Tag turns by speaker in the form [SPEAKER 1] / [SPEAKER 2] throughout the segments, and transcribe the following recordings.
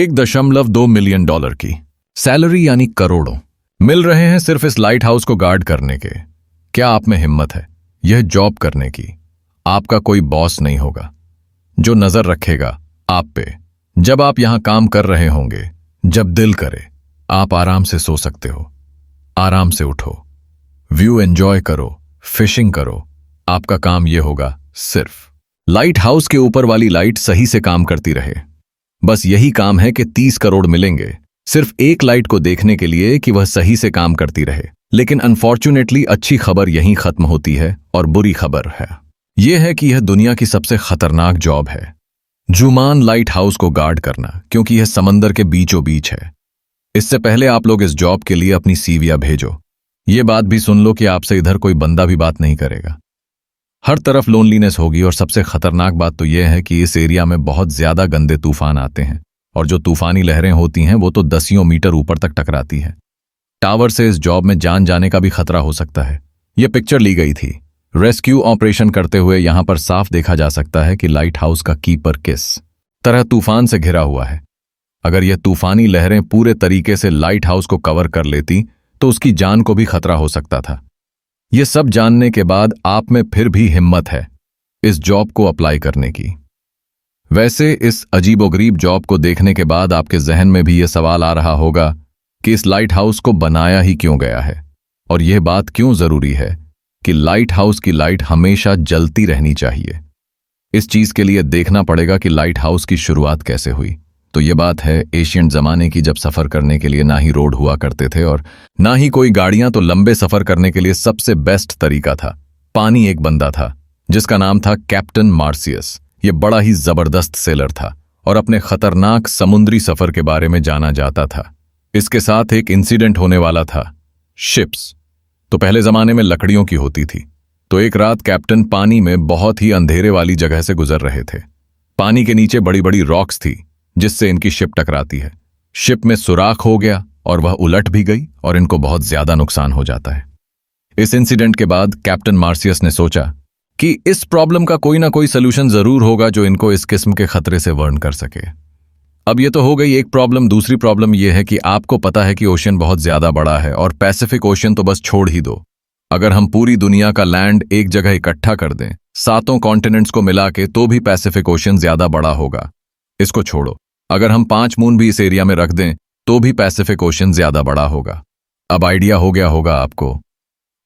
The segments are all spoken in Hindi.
[SPEAKER 1] $1.2 मिलियन की सैलरी यानी करोड़ों मिल रहे हैं सिर्फ इस लाइट हाउस को गार्ड करने के। क्या आप में हिम्मत है यह जॉब करने की? आपका कोई बॉस नहीं होगा जो नजर रखेगा आप पे जब आप यहां काम कर रहे होंगे। जब दिल करे आप आराम से सो सकते हो, आराम से उठो, व्यू एंजॉय करो, फिशिंग करो। आपका काम यह होगा सिर्फ लाइट हाउस के ऊपर वाली लाइट सही से काम करती रहे। बस यही काम है कि 30 करोड़ मिलेंगे सिर्फ एक लाइट को देखने के लिए कि वह सही से काम करती रहे। लेकिन अनफॉर्चुनेटली अच्छी खबर यहीं खत्म होती है और बुरी खबर है यह है कि यह दुनिया की सबसे खतरनाक जॉब है, जुमान लाइट हाउस को गार्ड करना, क्योंकि यह समंदर के बीचों बीच है। इससे पहले आप लोग इस जॉब के लिए अपनी सीवियां भेजो। ये बात भी सुन लो कि आपसे इधर कोई बंदा भी बात नहीं करेगा। हर तरफ लोनलीनेस होगी और सबसे खतरनाक बात तो यह है कि इस एरिया में बहुत ज्यादा गंदे तूफान आते हैं और जो तूफानी लहरें होती हैं वो तो दसियों मीटर ऊपर तक टकराती हैं। टावर से इस जॉब में जान जाने का भी खतरा हो सकता है। यह पिक्चर ली गई थी रेस्क्यू ऑपरेशन करते हुए। यहां पर साफ देखा जा सकता है कि लाइट हाउस का कीपर किस तरह तूफान से घिरा हुआ है। अगर यह तूफानी लहरें पूरे तरीके से लाइट हाउस को कवर कर लेती तो उसकी जान को भी खतरा हो सकता था। यह सब जानने के बाद आप में फिर भी हिम्मत है इस जॉब को अप्लाई करने की। वैसे इस अजीबोगरीब जॉब को देखने के बाद आपके जहन में भी यह सवाल आ रहा होगा कि इस लाइट हाउस को बनाया ही क्यों गया है और यह बात क्यों जरूरी है कि लाइट हाउस की लाइट हमेशा जलती रहनी चाहिए। इस चीज के लिए देखना पड़ेगा कि लाइट हाउस की शुरुआत कैसे हुई। तो ये बात है एशियंट जमाने की, जब सफर करने के लिए ना ही रोड हुआ करते थे और ना ही कोई गाड़ियां, तो लंबे सफर करने के लिए सबसे बेस्ट तरीका था पानी। एक बंदा था जिसका नाम था कैप्टन मार्सियस। ये बड़ा ही जबरदस्त सेलर था और अपने खतरनाक समुद्री सफर के बारे में जाना जाता था। इसके साथ एक इंसिडेंट होने वाला था। शिप्स तो पहले जमाने में लकड़ियों की होती थी। तो एक रात कैप्टन पानी में बहुत ही अंधेरे वाली जगह से गुजर रहे थे। पानी के नीचे बड़ी बड़ी रॉक्स थी जिससे इनकी शिप टकराती है। शिप में सुराख हो गया और वह उलट भी गई और इनको बहुत ज्यादा नुकसान हो जाता है। इस इंसिडेंट के बाद कैप्टन मार्सियस ने सोचा कि इस प्रॉब्लम का कोई ना कोई सलूशन जरूर होगा जो इनको इस किस्म के खतरे से वार्न कर सके। अब ये तो हो गई एक प्रॉब्लम। दूसरी प्रॉब्लम यह है कि आपको पता है कि ओशन बहुत ज्यादा बड़ा है और पैसिफिक ओशन तो बस छोड़ ही दो। अगर हम पूरी दुनिया का लैंड एक जगह इकट्ठा कर दें 7 कॉन्टिनेंट्स को मिला के, तो भी पैसिफिक ओशन ज्यादा बड़ा होगा। इसको छोड़ो, अगर हम 5 मून भी इस एरिया में रख दें तो भी पैसिफिक ओशन ज्यादा बड़ा होगा। अब आइडिया हो गया होगा आपको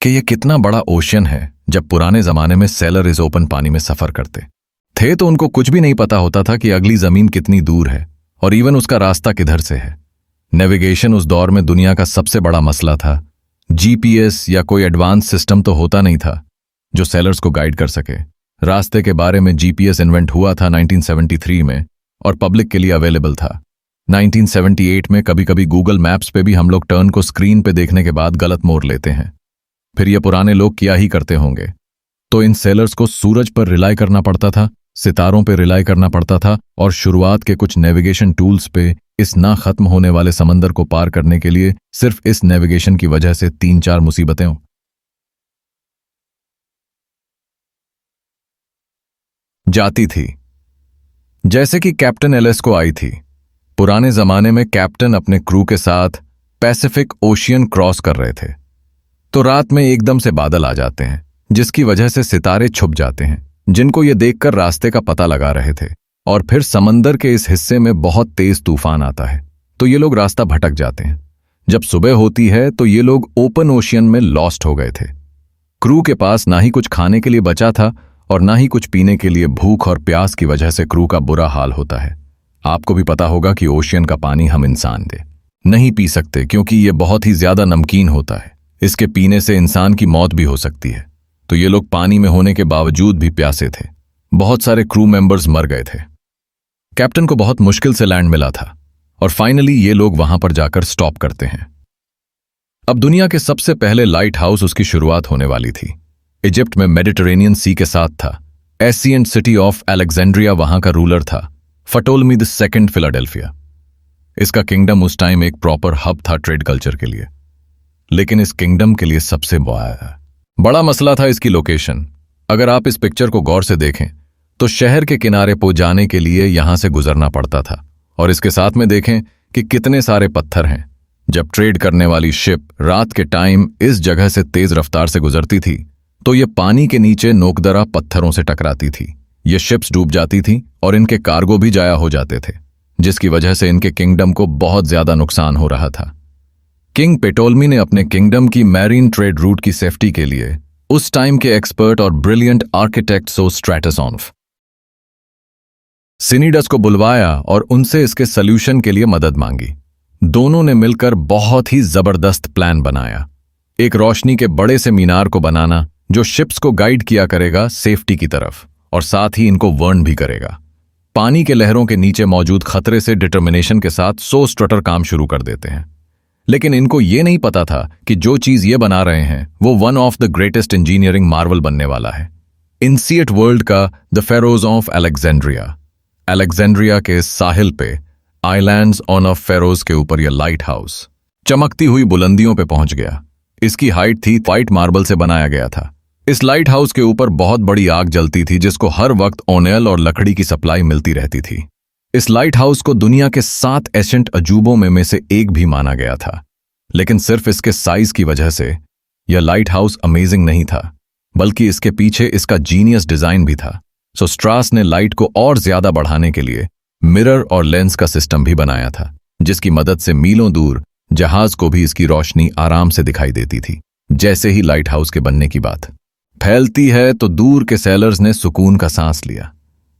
[SPEAKER 1] कि यह कितना बड़ा ओशन है। जब पुराने जमाने में सेलर इस ओपन पानी में सफर करते थे तो उनको कुछ भी नहीं पता होता था कि अगली जमीन कितनी दूर है और इवन उसका रास्ता किधर से है। नेविगेशन उस दौर में दुनिया का सबसे बड़ा मसला था। जीपीएस या कोई एडवांस सिस्टम तो होता नहीं था जो सेलर्स को गाइड कर सके। रास्ते के बारे में जीपीएस इन्वेंट हुआ था 1973 में और पब्लिक के लिए अवेलेबल था। 1978 में कभी कभी गूगल मैप्स पे भी हम लोग टर्न को स्क्रीन पे देखने के बाद गलत मोड़ लेते हैं। फिर ये पुराने लोग क्या ही करते होंगे। तो इन सेलर्स को सूरज पर रिलाई करना पड़ता था, सितारों पे रिलाई करना पड़ता था और शुरुआत के कुछ नेविगेशन टूल्स पे इस ना खत्म होने वाले समंदर को पार करने के लिए सिर्फ इस नेविगेशन की वजह से 3-4 मुसीबतें जाती थी। जैसे कि कैप्टन एलएस को आई थी। पुराने जमाने में कैप्टन अपने क्रू के साथ पैसिफिक ओशियन क्रॉस कर रहे थे तो रात में एकदम से बादल आ जाते हैं जिसकी वजह से सितारे छुप जाते हैं, जिनको ये देखकर रास्ते का पता लगा रहे थे। और फिर समंदर के इस हिस्से में बहुत तेज तूफान आता है तो ये लोग रास्ता भटक जाते हैं। जब सुबह होती है तो ये लोग ओपन ओशियन में लॉस्ट हो गए थे। क्रू के पास ना ही कुछ खाने के लिए बचा था और ना ही कुछ पीने के लिए। भूख और प्यास की वजह से क्रू का बुरा हाल होता है। आपको भी पता होगा कि ओशियन का पानी हम इंसान नहीं पी सकते क्योंकि ये बहुत ही ज्यादा नमकीन होता है। इसके पीने से इंसान की मौत भी हो सकती है। तो ये लोग पानी में होने के बावजूद भी प्यासे थे। बहुत सारे क्रू मेंबर्स मर गए थे। कैप्टन को बहुत मुश्किल से लैंड मिला था और फाइनली ये लोग वहां पर जाकर स्टॉप करते हैं। अब दुनिया के सबसे पहले लाइट हाउस उसकी शुरुआत होने वाली थी। इजिप्ट में मेडिटरेनियन सी के साथ था। एशियंट सिटी ऑफ अलेक्जेंड्रिया वहां का रूलर था फटोलमी II फिलाडेल्फिया। इसका किंगडम उस टाइम एक प्रॉपर हब था ट्रेड कल्चर के लिए। लेकिन इस किंगडम के लिए सबसे बड़ा मसला था इसकी लोकेशन। अगर आप इस पिक्चर को गौर से देखें तो शहर के किनारे पहुंच जाने के लिए यहां से गुजरना पड़ता था और इसके साथ में देखें कि कितने सारे पत्थर हैं। जब ट्रेड करने वाली शिप रात के टाइम इस जगह से तेज रफ्तार से गुजरती थी तो ये पानी के नीचे नोकदरा पत्थरों से टकराती थी। ये शिप्स डूब जाती थी और इनके कार्गो भी जाया हो जाते थे, जिसकी वजह से इनके किंगडम को बहुत ज्यादा नुकसान हो रहा था। किंग पेटोल्मी ने अपने किंगडम की मैरीन ट्रेड रूट की सेफ्टी के लिए उस टाइम के एक्सपर्ट और ब्रिलियंट आर्किटेक्ट सोस्ट्रैटसोन सिनीडस को बुलवाया और उनसे इसके सल्यूशन के लिए मदद मांगी। दोनों ने मिलकर बहुत ही जबरदस्त प्लान बनाया। एक रोशनी के बड़े से मीनार को बनाना जो शिप्स को गाइड किया करेगा सेफ्टी की तरफ, और साथ ही इनको वार्न भी करेगा। पानी के लहरों के नीचे मौजूद खतरे से डिटर्मिनेशन के साथ सोस्ट्रटर काम शुरू कर देते हैं। लेकिन इनको ये नहीं पता था कि जो चीज ये बना रहे हैं वो one of the greatest engineering Marvel बनने वाला है। इंसिएट वर्ल्ड का the Feroz of Alexandria. Alexandria के साहिल पे आइलैंड्स ऑन ऑफ फेरोज के ऊपर यह लाइट हाउस चमकती हुई बुलंदियों पे पहुंच गया। इसकी हाइट थी व्हाइट मार्बल से बनाया गया था। इस लाइट हाउस के ऊपर बहुत बड़ी आग जलती थी जिसको हर वक्त ओनेल और लकड़ी की सप्लाई मिलती रहती थी। इस लाइट हाउस को दुनिया के 7 एशियंट अजूबों में से एक भी माना गया था। लेकिन सिर्फ इसके साइज की वजह से यह लाइट हाउस अमेजिंग नहीं था, बल्कि इसके पीछे इसका जीनियस डिजाइन भी था। सो स्ट्रास ने लाइट को और ज्यादा बढ़ाने के लिए मिरर और लेंस का सिस्टम भी बनाया था, जिसकी मदद से मीलों दूर जहाज को भी इसकी रोशनी आराम से दिखाई देती थी। जैसे ही लाइट हाउस के बनने की बात फैलती है तो दूर के सेलर्स ने सुकून का सांस लिया।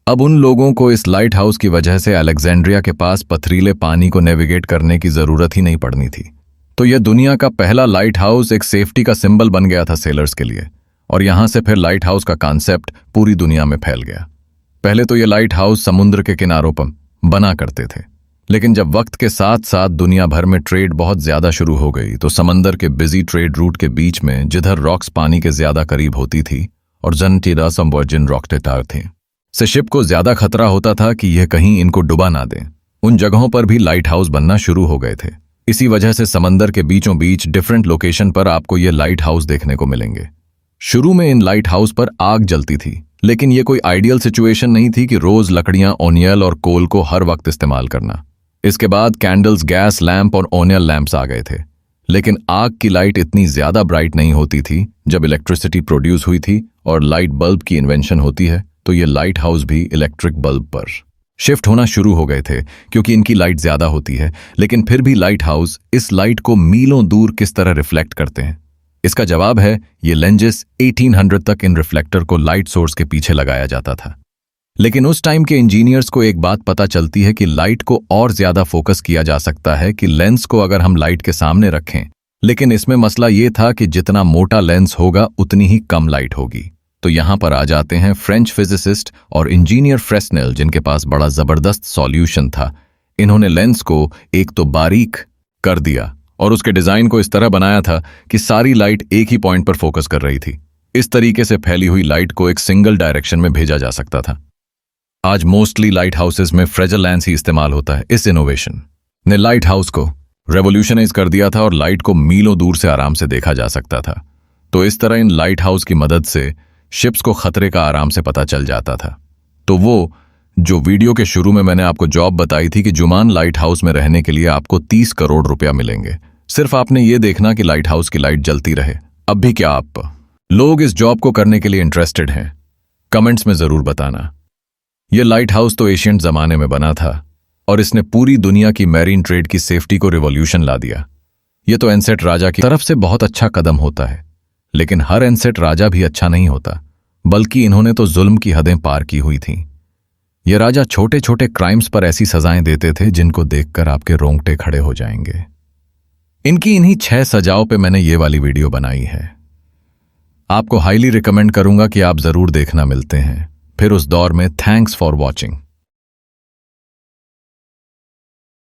[SPEAKER 1] अब उन लोगों को इस लाइट हाउस की वजह से अलेक्जेंड्रिया के पास पथरीले पानी को नेविगेट करने की जरूरत ही नहीं पड़नी थी। तो यह दुनिया का पहला लाइट हाउस एक सेफ्टी का सिंबल बन गया था सेलर्स के लिए, और यहां से फिर लाइट हाउस का कॉन्सेप्ट पूरी दुनिया में फैल गया। पहले तो ये लाइट हाउस समुद्र के किनारों पर बना करते थे, लेकिन जब वक्त के साथ साथ दुनिया भर में ट्रेड बहुत ज्यादा शुरू हो गई तो समंदर के बिजी ट्रेड रूट के बीच में जिधर रॉक्स पानी के ज्यादा करीब होती थी और जनटीरा वर्जिन रॉक थे, से शिप को ज्यादा खतरा होता था कि यह कहीं इनको डुबा ना दें। उन जगहों पर भी लाइट हाउस बनना शुरू हो गए थे। इसी वजह से समंदर के बीचों बीच डिफरेंट लोकेशन पर आपको ये लाइट हाउस देखने को मिलेंगे। शुरू में इन लाइट हाउस पर आग जलती थी, लेकिन यह कोई आइडियल सिचुएशन नहीं थी कि रोज लकड़ियां, ओनियल और कोल को हर वक्त इस्तेमाल करना। इसके बाद कैंडल्स, गैस लैंप और ओनियल लैंप्स आ गए थे। लेकिन आग की लाइट इतनी ज्यादा ब्राइट नहीं होती थी। जब इलेक्ट्रिसिटी प्रोड्यूस हुई थी और लाइट बल्ब की इन्वेंशन होती है तो ये लाइट हाउस भी इलेक्ट्रिक बल्ब पर शिफ्ट होना शुरू हो गए थे, क्योंकि इनकी लाइट ज्यादा होती है। लेकिन फिर भी लाइट हाउस इस लाइट को मीलों दूर किस तरह रिफ्लेक्ट करते हैं? इसका जवाब है ये लेंजेस 1800 तक इन रिफ्लेक्टर को लाइट सोर्स के पीछे लगाया जाता था। लेकिन उस टाइम के इंजीनियर्स को एक बात पता चलती है कि लाइट को और ज्यादा फोकस किया जा सकता है कि लेंस को अगर हम लाइट के सामने रखें। लेकिन इसमें मसला ये था कि जितना मोटा लेंस होगा उतनी ही कम लाइट होगी। तो यहां पर आ जाते हैं फ्रेंच फिजिसिस्ट और इंजीनियर फ्रेस्नेल, जिनके पास बड़ा जबरदस्त सॉल्यूशन था। इन्होंने लेंस को एक तो बारीक कर दिया और उसके डिजाइन को इस तरह बनाया था कि सारी लाइट एक ही पॉइंट पर फोकस कर रही थी। इस तरीके से फैली हुई लाइट को एक सिंगल डायरेक्शन में भेजा जा सकता था। आज मोस्टली लाइट हाउसेस में फ्रेजल लेंस ही इस्तेमाल होता है। इस इनोवेशन ने लाइट हाउस को रेवोल्यूशनाइज कर दिया था और लाइट को मीलों दूर से आराम से देखा जा सकता था। तो इस तरह इन लाइट हाउस की मदद से शिप्स को खतरे का आराम से पता चल जाता था। तो वो जो वीडियो के शुरू में मैंने आपको जॉब बताई थी कि जुमान लाइट हाउस में रहने के लिए आपको 30 करोड़ रुपया मिलेंगे, सिर्फ आपने ये देखना कि लाइट हाउस की लाइट जलती रहे। अब भी क्या आप लोग इस जॉब को करने के लिए इंटरेस्टेड हैं? कमेंट्स में जरूर बताना। यह लाइट हाउस तो एशियंट जमाने में बना था और इसने पूरी दुनिया की मैरीन ट्रेड की सेफ्टी को रिवॉल्यूशन ला दिया। यह तो एनसेट राजा की तरफ से बहुत अच्छा कदम होता है, लेकिन हर एनसेट राजा भी अच्छा नहीं होता, बल्कि इन्होंने तो जुल्म की हदें पार की हुई थीं। ये राजा छोटे छोटे क्राइम्स पर ऐसी सजाएं देते थे जिनको देखकर आपके रोंगटे खड़े हो जाएंगे। इनकी इन्हीं 6 सजाओं पे मैंने ये वाली वीडियो बनाई है। आपको हाईली रिकमेंड करूंगा कि आप जरूर देखना। मिलते हैं फिर उस दौर में। Thanks for watching.